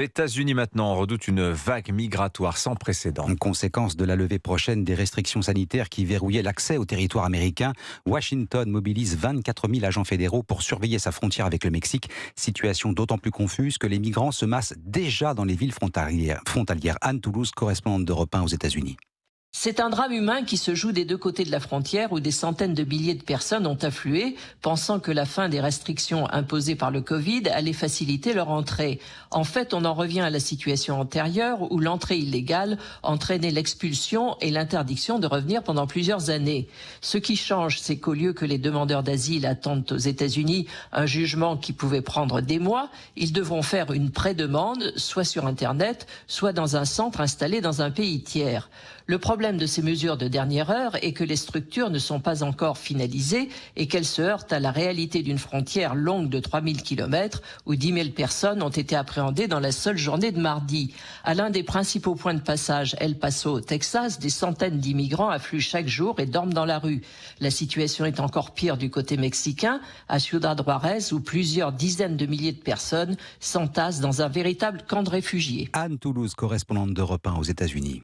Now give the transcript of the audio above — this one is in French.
États-Unis maintenant, on redoute une vague migratoire sans précédent. En conséquence de la levée prochaine des restrictions sanitaires qui verrouillaient l'accès au territoire américain, Washington mobilise 24 000 agents fédéraux pour surveiller sa frontière avec le Mexique. Situation d'autant plus confuse que les migrants se massent déjà dans les villes frontalières. Anne Toulouse, correspondante d'Europe 1 aux États-Unis. C'est un drame humain qui se joue des deux côtés de la frontière où des centaines de milliers de personnes ont afflué, pensant que la fin des restrictions imposées par le Covid allait faciliter leur entrée. En fait, on en revient à la situation antérieure où l'entrée illégale entraînait l'expulsion et l'interdiction de revenir pendant plusieurs années. Ce qui change, c'est qu'au lieu que les demandeurs d'asile attendent aux États-Unis un jugement qui pouvait prendre des mois, ils devront faire une pré-demande, soit sur Internet, soit dans un centre installé dans un pays tiers. Le problème de ces mesures de dernière heure est que les structures ne sont pas encore finalisées et qu'elles se heurtent à la réalité d'une frontière longue de 3000 km où 10 000 personnes ont été appréhendées dans la seule journée de mardi. À l'un des principaux points de passage, El Paso, au Texas, des centaines d'immigrants affluent chaque jour et dorment dans la rue. La situation est encore pire du côté mexicain, à Ciudad Juárez, où plusieurs dizaines de milliers de personnes s'entassent dans un véritable camp de réfugiés. Anne Toulouse, correspondante d'Europe 1 aux États-Unis.